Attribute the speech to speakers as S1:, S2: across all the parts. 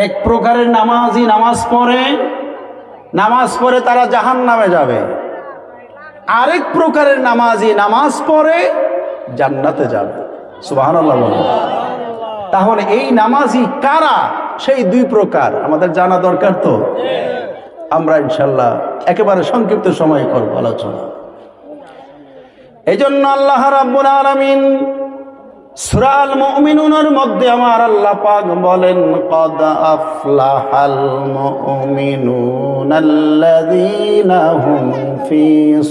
S1: এক প্রকারের নামাজি নামাজ পড়ে তারা জাহান্নামে যাবে, আরেক প্রকারের নামাজি নামাজ পড়ে জান্নাতে যাবে। সুবহানাল্লাহ বলেন। তাহলে এই নামাজি কারা, সেই দুই প্রকার আমাদের জানা দরকার। তো আমরা ইনশাআল্লাহ একেবারে সংক্ষিপ্ত সময় করব আলোচনা। এজন্য আল্লাহ রাব্বুল আলামিন সূরা আল মুমিনুনের মধ্যে আমার আল্লাহ পাক বলেন, ক্বাদ আফলাহাল মুমিনুনাল্লাযীনা হুম ফি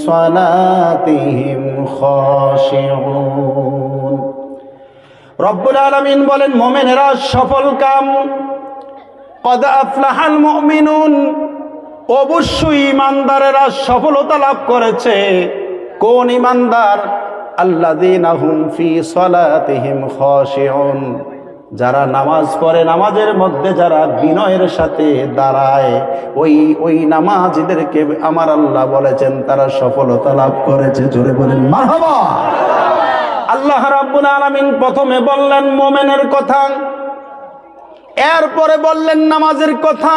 S1: সালাতিহিম খাশিউন। রব্বুল আলামিন বলেন মুমিনেরা সফল কাম। ক্বাদ আফলাহাল মুমিনুন, অবশ্যই ঈমানদারেরা সফলতা লাভ করেছে। কোন ঈমানদার? আল্লাযীনা হুম ফি সালাতিহিম খাশিউন, যারা নামাজ পড়ে, নামাজের মধ্যে যারা বিনয়ের সাথে দাঁড়ায়, ওই নামাজীদেরকে আমার আল্লাহ বলেছেন তারা সফলতা লাভ করেছে। জোরে বলেন মারহাবা। আল্লাহ রাব্বুল আলামিন প্রথমে বললেন মুমিনের কথা, এরপরে বললেন নামাজের কথা।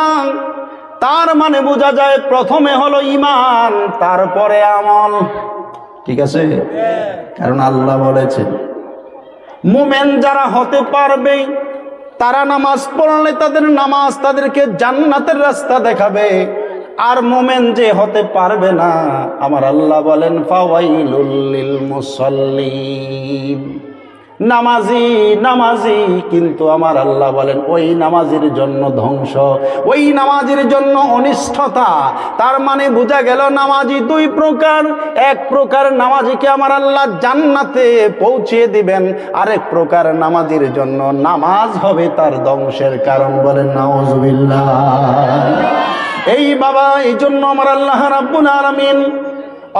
S1: তার মানে বোঝা যায় প্রথমে হলো ঈমান, তারপরে আমল। ঠিক আছে? কারণ আল্লাহ বলেছেন মুমিন যারা হতে পারবে তারা নামাজ পড়লে তাদের নামাজ তাদেরকে জান্নাতের রাস্তা দেখাবে। আর মুমিন যে হতে পারবে না, আমার আল্লাহ বলেন ফাওয়াইলুল লিল মুসাল্লিন। নামাজি কিন্তু আমার আল্লাহ বলেন ওই নামাজের জন্য ধ্বংস, ওই নামাজের জন্য অনিষ্টতা। তার মানে বোঝা গেল নামাজি দুই প্রকার। এক প্রকার নামাজিকে আমার আল্লাহ জান্নাতে পৌঁছিয়ে দিবেন, আরেক প্রকার নামাজির জন্য নামাজ হবে তার ধ্বংসের কারণ। বলেন নাউজুবিল্লাহ। এই বাবা, এই জন্য আমার আল্লাহ রাব্বুল আলামিন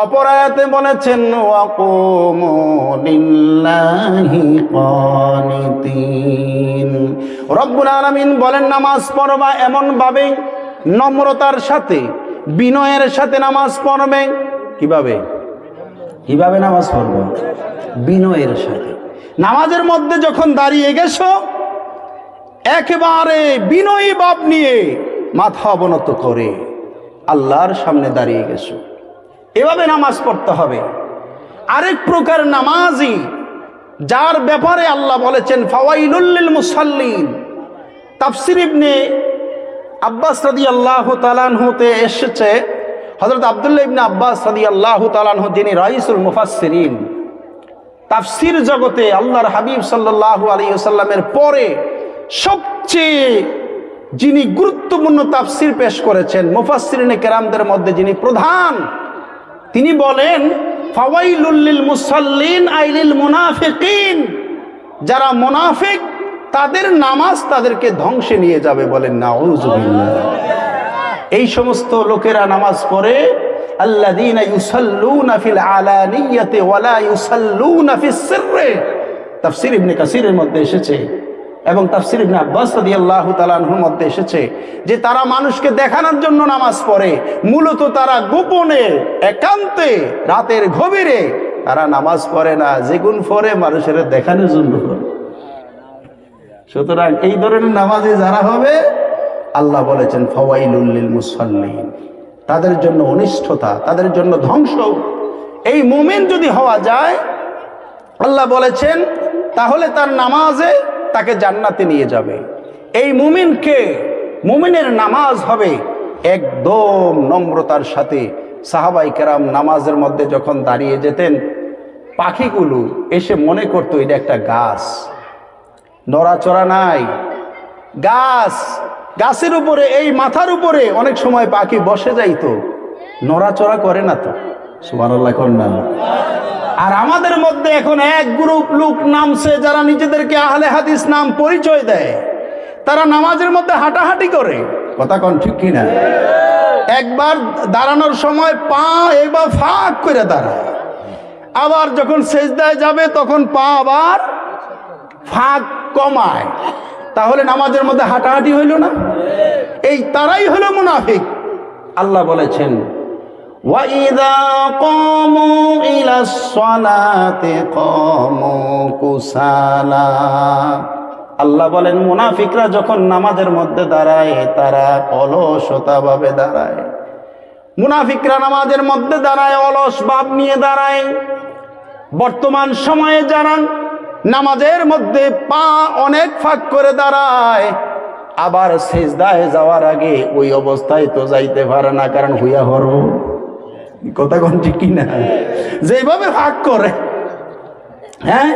S1: অপর আয়াতে বলেছেন ওয়াকুমু লিল্লাহি কানিতিন। রব্বুল আলামিন বলেন নামাজ পড়বা এমন ভাবে, নম্রতার সাথে, বিনয়ের সাথে নামাজ পড়বে। কিভাবে নামাজ পড়বে? বিনয়ের সাথে। নামাজের মধ্যে যখন দাঁড়িয়ে গেছো, একেবারে বিনয়ী ভাব নিয়ে মাথা অবনত করে আল্লাহর সামনে দাঁড়িয়ে গেছো, এভাবে নামাজ পড়তে হবে। আরেক প্রকার নামাজি যার ব্যাপারে আল্লাহ বলেছেন ফাওয়াইলুল লিল মুসাল্লিন। তাফসীর ইবনে আব্বাস রাদিয়াল্লাহু তাআলা আনহুতে এসেছে, হযরত আব্দুল্লাহ ইবনে আব্বাস রাদিয়াল্লাহু তাআলা আনহু যিনি রাইসুল মুফাসসিরিন, তাফসীর জগতে আল্লাহর হাবিব সাল্লাল্লাহু আলাইহি ওয়াসাল্লামের পরে সবচেয়ে যিনি গুরুত্বপূর্ণ তাফসীর পেশ করেছেন, মুফাসসিরিনে কেরামদের মধ্যে যিনি প্রধান, তিনি বলেন ফাওয়াইলুল লিল মুসাল্লিন আইলিল মুনাফিকিন। যারা মুনাফিক তাদের নামাজ তাদেরকে ধ্বংসে নিয়ে যাবে। বলেন নাউজুবিল্লাহ। এই সমস্ত লোকেরা নামাজ পড়ে আল্লাযীনা ইউসাল্লুনা ফিল আলানিয়াতি ওয়া লা ইউসাল্লুনা ফিস সিররি। তাফসীর ইবনে কাসিরের মধ্যে এসেছে এবং তাফসীর ইবনে আব্বাস রাদিয়াল্লাহু তাআলা আনহুর মধ্যে এসেছে যে তারা মানুষকে দেখানোর জন্য নামাজ পড়ে, মূলত তারা গোপনে, একান্তে, রাতের গভীরে তারা নামাজ পড়ে না, যেগুন পড়ে মানুষের দেখানোর জন্য। সুতরাং এই ধরনের নামাজি যারা হবে, আল্লাহ বলেছেন ফাওয়াইলুল লিল মুসাল্লিন, তাদের জন্য অনিষ্টতা, তাদের জন্য ধ্বংস। এই মুমিন যদি হওয়া যায়, আল্লাহ বলেছেন তাহলে তার নামাজে তাকে জান্নাতে নিয়ে যাবে। এই মুমিনের নামাজ হবে একদম নম্রতার সাথে। সাহাবায়ে কেরাম নামাজের মধ্যে যখন দাঁড়িয়ে যেতেন, পাখিগুলো এসে মনে করতো এটা একটা গাছ, নড়াচড়া নাই, গাছের উপরে, এই মাথার উপরে অনেক সময় পাখি বসে যাইতো, নড়াচড়া করে না তো। সুবহানাল্লাহ কোন না। আর আমাদের মধ্যে এখন এক গ্রুপ লোক নামছে যারা নিজেদেরকে আহলে হাদিস নাম পরিচয় দেয়, তারা নামাজের মধ্যে হাঁটাহাঁটি করে। কথা কোন ঠিক কিনা? একবার দাঁড়ানোর সময় পা এবার ফাঁক করে দাঁড়ায়, আবার যখন সেজদায় যাবে তখন পা আবার ফাঁক কমায়। তাহলে নামাজের মধ্যে হাঁটাহাঁটি হইল না? এই তারাই হলো মুনাফিক। আল্লাহ বলেছেন وَإِذَا قَامُوا إِلَى الصَّلَاةِ قَامُوا كُسَالَى। আল্লাহ বলেন মুনাফিকরা যখন নামাজের মধ্যে দাঁড়ায় তারা অলসতা ভাবে দাঁড়ায়। মুনাফিকরা নামাজের মধ্যে দাঁড়ায় অলস ভাব নিয়ে দাঁড়ায়। বর্তমান সময়ে যারা নামাজের মধ্যে পা অনেক ফাঁক করে দাঁড়ায়, আবার সেজদায় যাওয়ার আগে ওই অবস্থায় তো যাইতে পারে না, কারণ হুইয়া হর কথা কোন ঠিক কিনা, যেভাবে ফাঁক করে। হ্যাঁ,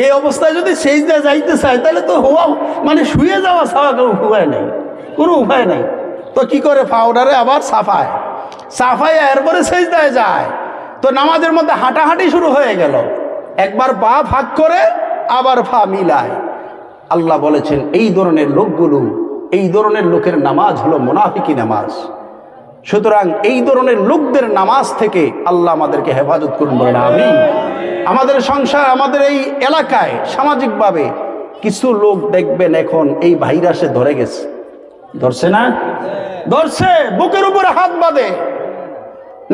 S1: এই অবস্থায় যদি সেজদায় যাইতে চায় তাহলে তো হওয়া মানে শুয়ে যাওয়া ছাড়া কোনো উপায় নেই, কোনো উপায় নেই। তো কি করে, পাউডারে আবার সাফায়, সাফায় এরপরে সেজদায় যায়। তো নামাজের মধ্যে হাঁটাহাঁটি শুরু হয়ে গেল, একবার পা ফাঁক করে আবার পা মিলায়। আল্লাহ বলেছেন এই ধরনের লোকগুলো, এই ধরনের লোকের নামাজ হলো মুনাফিকি নামাজ। সুতরাং এই ধরনের লোকদের নামাজ থেকে আল্লাহ আমাদেরকে হেফাজত করুন, বলেন আমিন। আমাদের সংসার, আমাদের এই এলাকায় সামাজিকভাবে কিছু লোক দেখবেন এখন এই ভাইরাসে ধরে গেছে, ধরছে না, ধরছে, বুকের উপরে হাত বাঁধে।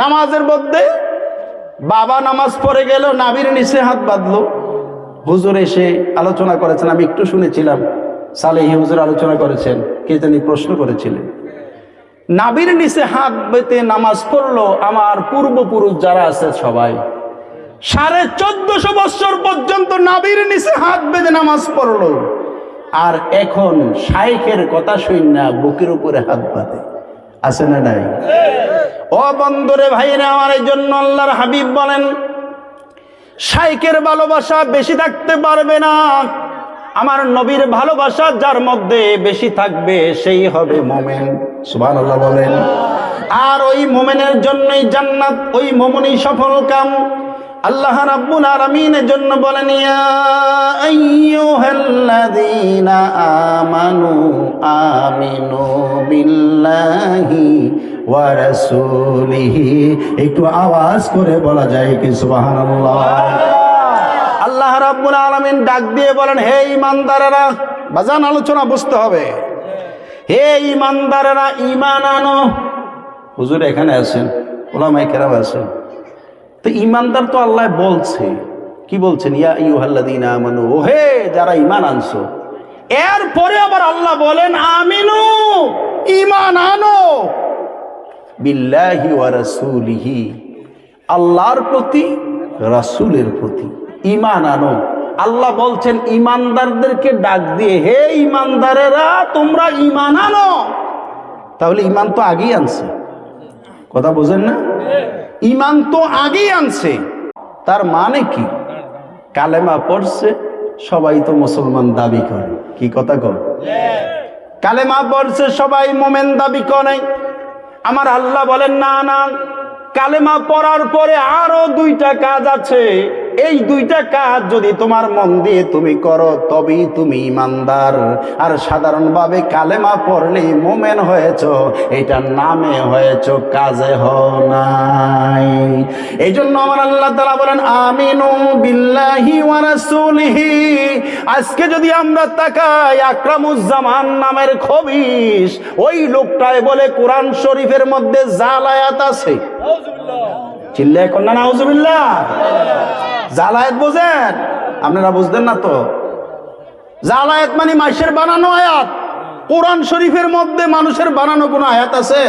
S1: নামাজের মধ্যে বাবা নামাজ পড়ে গেল, নাভির নিচে হাত বাঁধলো। হুজুর এসে আলোচনা করেছেন, আমি একটু শুনেছিলাম, সালেহি হুজুর আলোচনা করেছেন, কে জানি প্রশ্ন করেছিলেন, নাভির নিচে হাত বেঁধে নামাজ পড়লো আমার পূর্বপুরুষ যারা আছে সবাই 1450 বছর পর্যন্ত নাভির নিচে হাত বেঁধে নামাজ পড়লো, আর এখন শাইখের কথা শুন না বুকের উপরে হাত বাঁধে, আছে না নাই? ও বন্ধুরে ভাইরা আমার, এই জন্য আল্লাহর হাবিব বলেন শাইখের ভালোবাসা বেশি থাকতে পারবে না, আমার নবীর ভালোবাসা যার মধ্যে বেশি থাকবে সেই হবে মুমিন। সুবহানাল্লাহ বলেন। আর ওই মুমিনের জন্যই জান্নাত, ওই মুমিনই সফল কাম। আল্লাহ রাব্বুল আলামিনের জন্য বলেন ইয়া আইয়ুহাল্লাযীনা আমানু আমিনু বিল্লাহি ওয়া রাসূলিহি। একটু আওয়াজ করে বলা যায় কি সুবহানাল্লাহ? আল্লাহ রাব্বুল আলামিন ডাক দিয়ে বলেন হে ঈমানদারেরা, বাজান আলোচনা বুঝতে হবে, হে ঈমানদারেরা ঈমান আনো। হুজুর এখানে আছেন, উলামায়ে কেরাম আছেন, তো ঈমানদার তো আল্লাহ বলছে, কি বলছেন? ইয়া আইয়ুহাল্লাযীনা আমানু, ও হে যারা ঈমান আনছো। এরপরে আবার আল্লাহ বলেন আমিনু, ঈমান আনো, বিল্লাহি ওয়া রাসূলিহি, আল্লাহর প্রতি রাসূলের প্রতি ঈমান আনো। আল্লাহ বলছেন ঈমানদারদেরকে ডাক দিয়ে হে ঈমানদারেরা তোমরা ঈমান আনো। তাহলে ঈমান তো আগেই আনছে, কথা বোঝেন না? ঈমান তো আগেই আনছে। তার মানে কি? কালেমা পড়ছে সবাই তো মুসলমান দাবি করে, কি কথা কর? কালেমা পড়ছে সবাই মুমিন দাবি করে। আমার আল্লাহ বলেন না না, কালেমা পড়ার পরে আরো 2টা কাজ আছে, এই 2টা কাজ যদি তোমার মন দিয়ে তুমি করো তবেই তুমি ঈমানদার। আর সাধারণভাবে কালেমা পড়লেই মুমিন হয়েছো, এটা নামে হয়েছো, কাজে হও নাই। এই জন্য আমার আল্লাহ তাআলা বলেন আমিনু বিল্লাহি ওয়া রাসূলিহি। আজকে যদি আমরা তাকাই, আকরামুজ্জামান নামের খবিশ ওই লোকটাই বলে কোরআন শরীফের মধ্যে জাল আয়াত আছে। চিল্লায় কন্যা নাউজুবিল্লাহ। জালায়াত বোঝেন? আপনারা বুঝতেন না তো। জালায়াত মানে মানুষের বানানো আয়াত। কোরআন শরীফের মধ্যে মানুষের বানানো কোনো আয়াত আছে?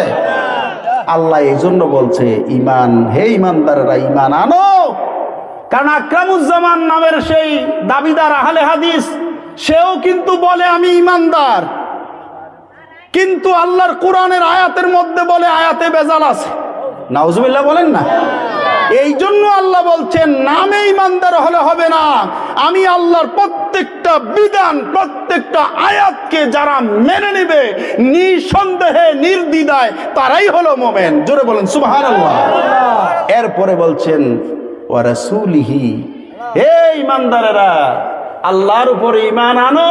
S1: আল্লাহ এই জন্য বলছে ঈমান, হে ঈমানদারেরা ঈমান আনো। কারণ আকরামুজ্জামান নামের সেই দাবিদার আহলে হাদিস, সেও কিন্তু বলে আমি ঈমানদার, কিন্তু আল্লাহর কোরআনের আয়াতের মধ্যে বলে আয়াতে বেজাল আছে। নাউজুবিল্লাহ বলেন না। এই জন্য আল্লাহ বলছেন নামে ঈমানদার হলে হবে না, আমি আল্লাহর প্রত্যেকটা বিধান, প্রত্যেকটা আয়াতকে যারা মেনে নেবে নিঃসন্দেহে নির্দ্বিধায় তারাই হলো মুমিন। জোরে বলেন সুবহানাল্লাহ। এরপরে বলছেন ওয়া রাসূলিহি, হে ঈমানদারেরা আল্লাহর উপরে ঈমান আনো,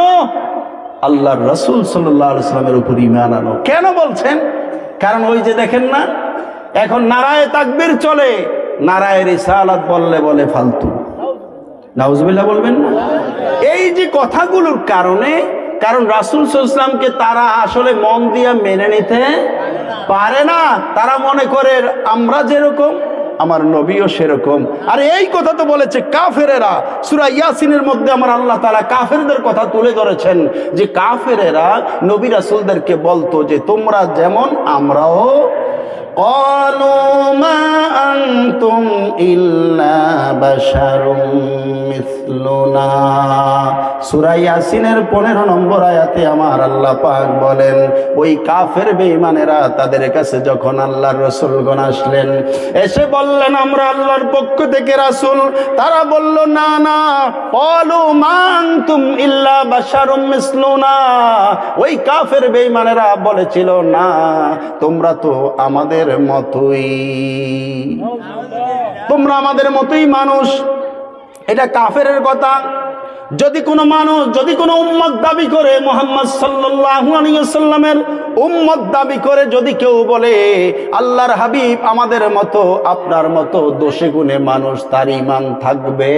S1: আল্লাহর রাসূল সাল্লাল্লাহু আলাইহি ওয়াসাল্লামের উপর ঈমান আনো। কেন বলছেন? কারণ ওই যে দেখেন না, এখন নারায়ে তাকবীর চলে, নারায়ে রিসালাত বললে বলে ফালতু। নাউজুবিল্লাহ বলবেন না? এই যে কথাগুলোর কারণে, কারণ রাসূল সাল্লাল্লাহু আলাইহি ওয়াসাল্লামকে তারা আসলে মন দিয়ে মেনে নিতে পারে না। তারা মনে করে আমরা যেরকম আমার নবীও সেরকম। আর এই কথা তো বলেছে কাফেরেরা। সূরা ইয়াসিনের মধ্যে আমার আল্লাহ তাআলা কাফেরদের কথা তুলে ধরেছেন যে কাফেরেরা নবী রাসূলদেরকে বলতো যে তোমরা যেমন আমরাও। ক্বালু মা আনতুম ইল্লা বাশারুম মিসলুনা। সূরা ইয়াসিনের 15 নম্বর আয়াতে আমার আল্লাহ পাক বলেন ওই কাফের বেঈমানেরা তাদের কাছে যখন আল্লাহর রাসূলগণ আসলেন, এসে বললেন আমরা আল্লাহর পক্ষ থেকে রাসূল, তারা বলল না না, ক্বালু মা আনতুম ইল্লা বাশারুম মিসলুনা। ওই কাফের বেঈমানেরা বলেছিল না তোমরা তো আমাদের মতোই, তোমরা আমাদের মতোই মানুষ। এটা কাফেরের কথা। যদি কোনো মানুষ, যদি কোনো উম্মত দাবি করে, মুহাম্মদ সাল্লাল্লাহু আলাইহি ওয়াসাল্লামের উম্মত দাবি করে যদি কেউ বলে আল্লাহর হাবিব আমাদের মতো আপনার মতো দোষে গুণে মানুষ, তার ঈমান থাকবে।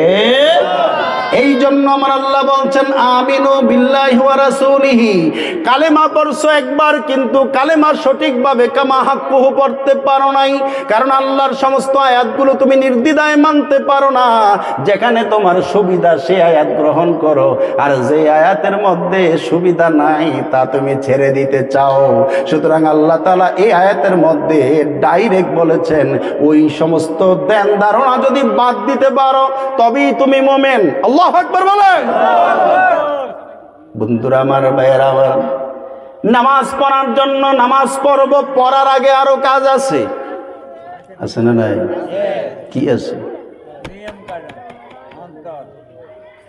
S1: এই জন্য আমার আল্লাহ বলছেন আমিনু বিল্লাহি ওয়া রাসূলিহি। কালেমা পড়ছো একবার, কিন্তু কালেমা সঠিকভাবে কামা হাক্কুহু পড়তে পারো নাই। কারণ আল্লাহর সমস্ত আয়াতগুলো তুমি নির্দ্বিধায় মানতে পারো না। যেখানে তোমার সুবিধা সে আয়াত গ্রহণ করো, আর যে আয়াতের মধ্যে সুবিধা নাই তা তুমি ছেড়ে দিতে চাও। সুতরাং আল্লাহ তাআলা এই আয়াতের মধ্যে ডাইরেক্ট বলেছেন ওই সমস্ত ধ্যান ধারণা যদি বাদ দিতে পারো তবেই তুমি মুমিন। আল্লাহু আকবার বলেন। বন্ধুরা আমার, ভাইয়েরা আমার, নামাজ পড়ার জন্য নামাজ পড়ব, পড়ার আগে আরো কাজ আছে। আছে না নাই? কি আছে?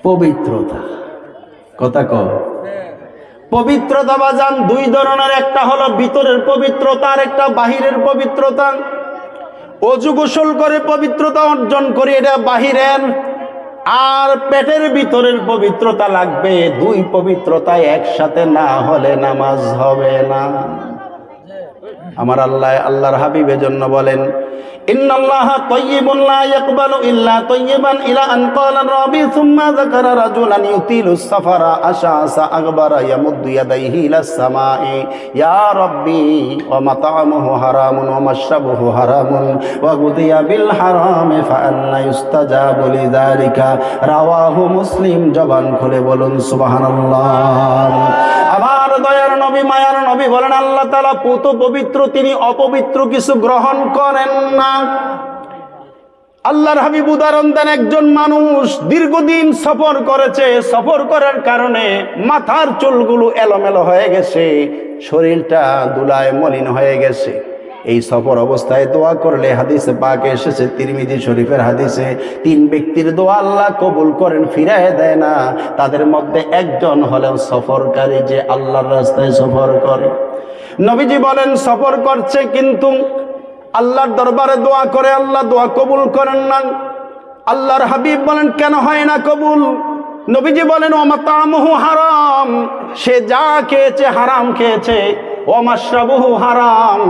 S1: পবিত্রতা। কথা কও। পবিত্রতা বাজান দুই ধরনের, একটা হলো ভিতরের পবিত্রতা আর একটা বাহিরের পবিত্রতা। ওযু গোসল করে পবিত্রতা অর্জন করি, এটা বাহিরের। আর পেটের ভিতরের পবিত্রতা লাগবে। দুই পবিত্রতা একসাথে না হলে নামাজ হবে না। আমার আল্লাহ আল্লাহর হাবিবের জন্য বলেন ইন্নাল্লাহা তাইয়্যিবুন লা ইয়াকবালু ইল্লা তাইয়্যিবান ইলা আন ক্বালা রাবি সুম্মা যাকারা রাজুলান ইউতিলুস সাফারা আশআসা আকবারা ইয়ামুদ্দু ইয়াদাইহি ইলাস সামাই ইয়া রাব্বি ওয়া মাতআমুহু হারামুন ওয়া মাশরাবুহু হারামুন ওয়া গুদিয়া বিল হারামি ফাআন্না ইউস্তাজাবু লিযালিকা রাওয়াহু মুসলিম। জবান খুলে বলুন সুবহানাল্লাহ। আমার দয়ার নবী, মায়ার নবী বলেন আল্লাহ তাআলা পুত পবিত্র, তিনি অপবিত্র কিছু গ্রহণ করেন না। আল্লাহর হাবিব উদাহরণ দেন, একজন মানুষ দীর্ঘদিন সফর করেছে, সফর করার কারণে মাথার চুলগুলো এলোমেলো হয়ে গেছে, শরীরটা ধুলায় মলিন হয়ে গেছে। এই সফর অবস্থায় দোয়া করলে হাদিসে পাকে এসেছে, তিরমিজি শরীফের হাদিসে, 3 ব্যক্তির দোয়া আল্লাহ কবুল করেন, ফিরায় দেয় না। তাদের মধ্যে একজন হলেন সফরকারী, যে আল্লাহর রাস্তায় সফর করে। নবীজি বলেন সফর করছে কিন্তু আল্লাহর দরবারে দোয়া করে, আল্লাহ দোয়া কবুল করেন না। আল্লাহর হাবিব বলেন কেন হয় না কবুল? নবীজি বলেন ওয়া মাতআমুহু হারাম, সে যা খেয়েছে হারাম খেয়েছে। ওয়া মাশরাবুহু হারাম,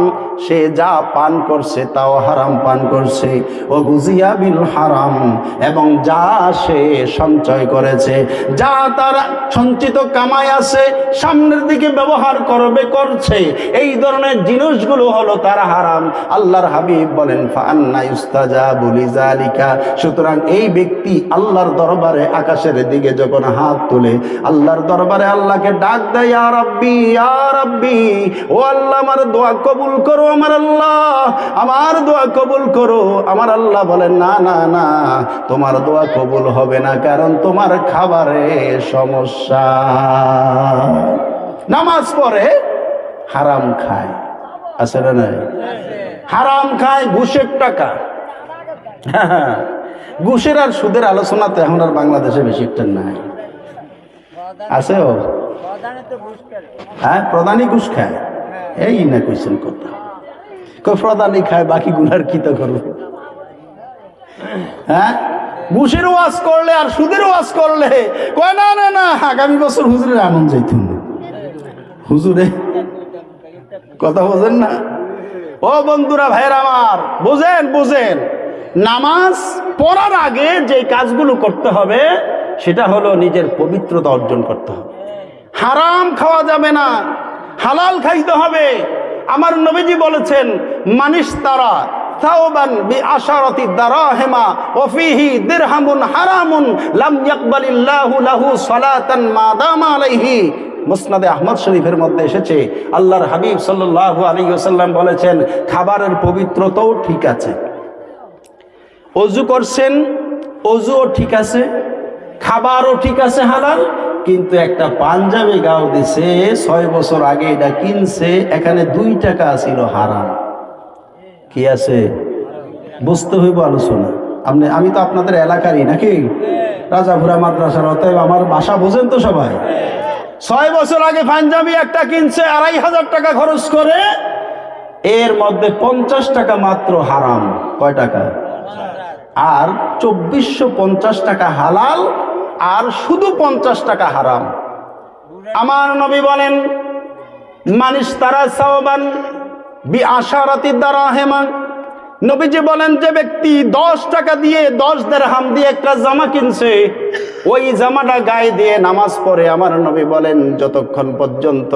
S1: সে যা পান করছে তাও হারাম পান করছে। ও গুজিয়া বিল হারাম, এবং যা সে সঞ্চয় করেছে, যা তার সঞ্চিত কামাই আছে সামনের দিকে ব্যবহার করছে, এই ধরনের জিনিসগুলো হলো তার হারাম। আল্লাহর হাবিব বলেন ফাআন্না ইউস্তাজাবু লিযালিকা। সুতরাং এই ব্যক্তি আল্লাহর দরবারে আকাশের দিকে যখন হাত তুলে আল্লাহর দরবারে আল্লাহকে ডাক দেয়, ইয়া রাব্বি ইয়া রাব্বি, ও আল্লাহ আমার দোয়া কবুল করো, আমার আল্লাহ আমার দোয়া কবুল করো। আমার আল্লাহ বলেন না না না, তোমার দোয়া কবুল হবে না, কারণ তোমার খাবারে সমস্যা। নামাজ পড়ে হারাম খায়, আছে না নাই? হারাম খায়, ঘুষের টাকা। ঘুষের আর সুদের আলোচনা তো এখন আর বাংলাদেশে বেশি একটা নাই। আছে ও? হ্যাঁ, প্রধানই ঘুষ খায়। এই না কইছেন কথা, প্রধানই খায়, বাকি গুনার কি তো করবো? হ্যাঁ, ঘুষের ওয়াজ করলে আর সুদের ওয়াজ করলে কয় না না না, আগামী বছর হুজুরের আনন্দ যাইতুন হুজুরে। কথা বোঝেন না? ও বন্ধুরা, ভাইয়ের আমার, বুঝেন বুঝেন, নামাজ পড়ার আগে যে কাজগুলো করতে হবে সেটা হলো নিজের পবিত্রতা অর্জন করতে হবে। হারাম খাওয়া যাবে না, হালাল খাইতে হবে। আমার নবীজি বলেছেন মানিস তারা থাওবান বিআশারাতি দারাহিমা ওয়া ফীহি দিরহামুন হারামুন লাম ইয়াকবালিল্লাহু লাহু সালাতান মা দামা আলাইহি। মুসনাদে আহমদ শরীফের মধ্যে এসেছে, আল্লাহর হাবিব সাল্লাল্লাহু আলাইহি ওয়াসাল্লাম বলেছেন, খাবারের পবিত্রতাও ঠিক আছে, ওযু করছেন, ওযুও ঠিক আছে, খাবারও ঠিক আছে হালাল, কিন্তু একটা পাঞ্জাবি গাও দিছে 6 বছর আগে, এটা কিনছে, এখানে 2 টাকা ছিল হারাম। কি আছে বুঝতে হইব আলোচনা। আমি তো আপনাদের এলাকারই নাকি, রাজাপুরা মাদ্রাসার, অতএব আমার ভাষা বোঝেন তো সবাই। 6 বছর আগে পাঞ্জাবি একটা কিনছে 2500 টাকা খরচ করে, এর মধ্যে 50 টাকা মাত্র হারাম। কয় টাকা? আর 2450 টাকা হালাল, আর শুধু 50 টাকা হারাম। আমার নবী বলেন, মানিস তারা সাওবান বিআশারাতি দারাহিমা, নবীজি বলেন, যে ব্যক্তি 10 টাকা দিয়ে 10 দিরহাম দিয়ে একটা জামা কিনছে, ওই জামাটা গায়ে দিয়ে নামাজ পড়ে, আমার নবী বলেন যতক্ষণ পর্যন্ত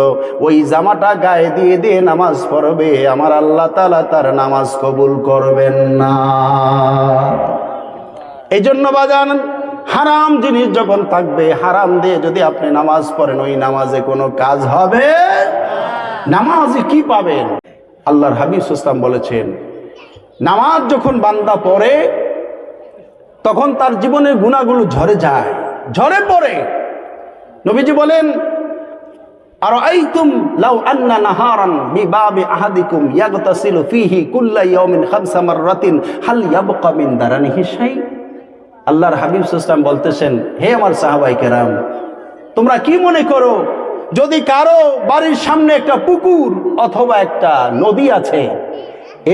S1: ওই জামাটা গায়ে দিয়ে দিয়ে নামাজ পড়বে, আমার আল্লাহ তাআলা তার নামাজ কবুল করবেন না। এই জন্য বাজান, হারাম জিনিস যখন থাকবে, হারাম দিয়ে যদি আপনি নামাজ পড়েন, ওই নামাজে কোনো কাজ হবে? নামাজে কি পাবেন? আল্লাহর হাবিব সাল্লাল্লাহু আলাইহি ওয়াসাল্লাম বলেছেন, নামাজ যখন বান্দা পড়ে, তখন তার জীবনের গুনাহগুলো ঝরে যায়, ঝরে পড়ে। নবীজি বলেন, আরাআইতুম লাউ আন্না নাহারান বিবাবি আহাদিকুম ইয়াগতাসিলু ফীহি কুল্লা ইয়াউমিন 5 মাররাতিন হাল ইয়াবকা মিন দারানিহি শাই। আল্লাহর হাবিব সাল্লাল্লাহু আলাইহি ওয়াসাল্লাম বলতেছেন, হে আমার সাহাবায়ে কেরাম, তোমরা কি মনে করো, যদি কারো বাড়ির সামনে একটা পুকুর অথবা একটা নদী আছে,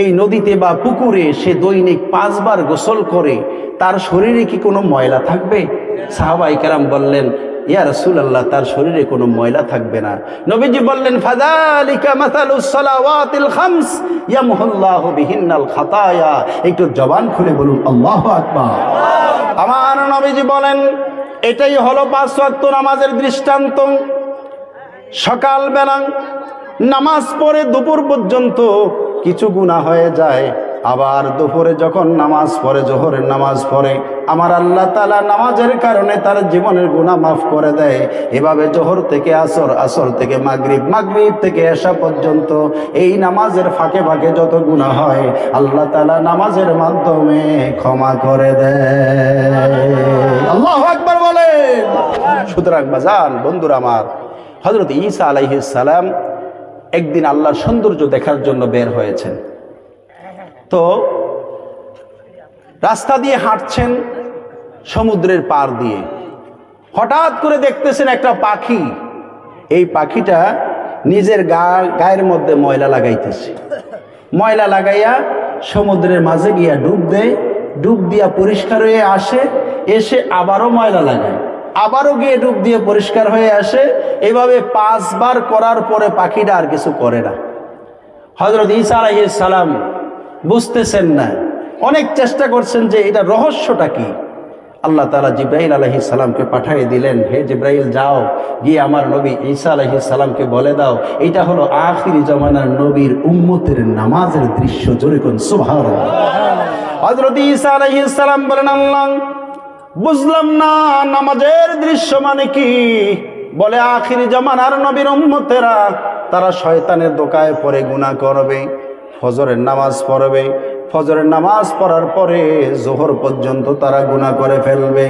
S1: এই নদীতে বা পুকুরে সে দৈনিক 5 বার গোসল করে, তার শরীরে কি কোনো ময়লা থাকবে? সাহাবায়ে কেরাম বললেন, ইয়া রাসূলুল্লাহ, তার শরীরে কোনো ময়লা থাকবে না। নবীজি বললেন, ফাযালিকা মাসালুস সালাওয়াতিল খামস ইয়ামহুল্লাহু বিহিন্নাল খাতায়া। একটু জবান খুলে বলুন আল্লাহু আকবার। আমার নবীজি বলেন, এটাই হলো 5 ওয়াক্ত নামাজের দৃষ্টান্ত। সকালবেলা নামাজ পড়ে দুপুর পর্যন্ত কিছু গুনাহ হয়ে যায়, আবার দুপুরে যখন নামাজ পড়ে, জোহরের নামাজ পড়ে, আমার আল্লাহ তাআলা নামাজের কারণে তার জীবনের গুনাহ মাফ করে দেয়। এভাবে জোহর থেকে আসর, আসর থেকে মাগরিব, মাগরিব থেকে এশা পর্যন্ত এই নামাজের ফাঁকে ফাঁকে যত গুনাহ হয়, আল্লাহ তাআলা নামাজের মাধ্যমে ক্ষমা করে দেয়। আল্লাহু আকবার বলেন। সুতরাং বাজান, বন্ধুরা আমার, হযরত ঈসা আলাইহিস সালাম একদিন আল্লাহর সৌন্দর্য দেখার জন্য বের হয়েছেন। তো রাস্তা দিয়ে হাঁটছেন সমুদ্রের পার দিয়ে, হঠাৎ করে দেখতেছেন একটা পাখি, এই পাখিটা নিজের গায়ের মধ্যে ময়লা লাগাইতেছে। ময়লা লাগাইয়া সমুদ্রের মাঝে গিয়া ডুব দেয়, ডুব দিয়া পরিষ্কার হয়ে আসে, এসে আবারও ময়লা লাগায়, আবারও গিয়ে ডুব দিয়ে পরিষ্কার হয়ে আসে। এভাবে 5 বার করার পরে পাখিটা আর কিছু করে না। হযরত ঈসা আলাইহিস সালাম বুঝতেছেন না, অনেক চেষ্টা করছেন যে এটা রহস্যটা কি। আল্লাহ তাআলা জিবরাইল আলাইহিস সালামকে পাঠিয়ে দিলেন, হে জিবরাইল, যাও গিয়ে আমার নবী ঈসা আলাইহিস সালামকে বলে দাও, এটা হলো আখিরি জামানার নবীর উম্মতের নামাজের দৃশ্য। জোরে কোন সুবহানাল্লাহ। হযরত ঈসা আলাইহিস সালাম বলেন, আল্লাহ, বুঝলাম না নামাজের দৃশ্য মানে কি? বলে, আখিরি জামানার নবীর উম্মতেরা তারা শয়তানের দোকায় পড়ে গুনাহ করবে, ফজরের নামাজ পড়বে, ফজরের নামাজ পড়ার পরে জোহর পর্যন্ত তারা গুনাহ করে ফেলবে।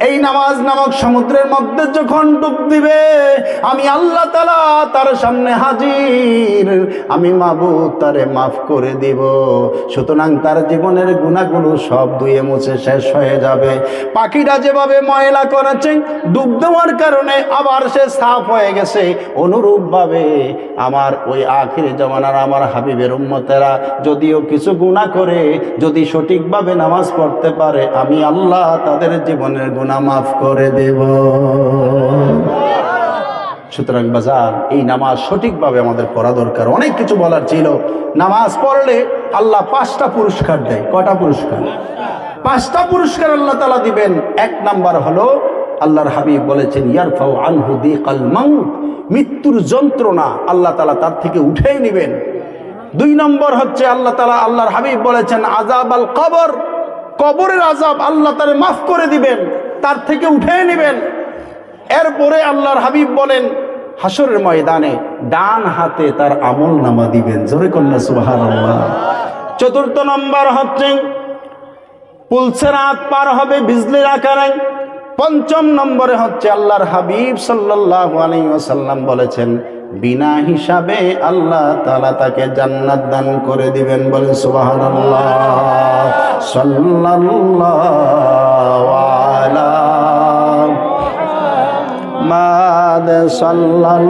S1: এই নামাজ নামক সমুদ্রের মধ্যে যখন ডুব দিবে, আমি আল্লাহ তাআলা তার সামনে হাজির, আমি মাবুদ তারে মাফ করে দিব। সুতরাং তার জীবনের গুনাহগুলো সব ধুয়ে মুছে শেষ হয়ে যাবে। পাখিটা যেভাবে ময়লা করেছে ডুব দেওয়ার কারণে আবার সে সাফ হয়ে গেছে, অনুরূপভাবে আমার ওই আখিরি জামানার আমার হাবিবের উম্মতেরা যদিও কিছু গুনাহ করে, যদি সঠিকভাবে নামাজ পড়তে পারে, আমি আল্লাহ তাদের জীবনের গুনাহ মাফ করে দেব। সুতরাং বাজার, এই নামাজ সঠিকভাবে আমাদের পড়া দরকার। অনেক কিছু বলার ছিল। নামাজ পড়লে আল্লাহ 5টা পুরস্কার দেয়। কয়টা পুরস্কার? 5টা পুরস্কার আল্লাহ তাআলা দিবেন। 1 নাম্বার হলো, আল্লাহর হাবিব বলেছেন, ইয়ারফাউ আনহু দিকাল মাউত, মৃত্যুর যন্ত্রণা আল্লাহ তাআলা তার থেকে উঠেই নেবেন। 2 নম্বর হচ্ছে আল্লাহ তাআলা, আল্লাহর হাবিব বলেছেন আযাব আল কবর, কবরের আযাব আল্লাহ তাআলা মাফ করে দিবেন, তার থেকে উঠিয়ে নেবেন। এরপরে আল্লাহর হাবিব বলেন হাসরের ময়দানে ডান হাতে তার আমলনামা দিবেন। জোরে কন্যা সুবহানাল্লাহ। 4 নম্বর হচ্ছে পুলসিরাত পার হবে বিজলির আকারে। 5 নম্বরে হচ্ছে আল্লাহর হাবিব সাল্লাল্লাহু আলাইহি ওয়াসাল্লাম বলেছেন বিনা হিসাবে আল্লাহ তাআলা তাকে জান্নাত দান করে দিবেন। বলেন সুবহানাল্লাহ। সাল্লাল্লাহু আলা মুহাম্মাদ সাল্লাল্লাহু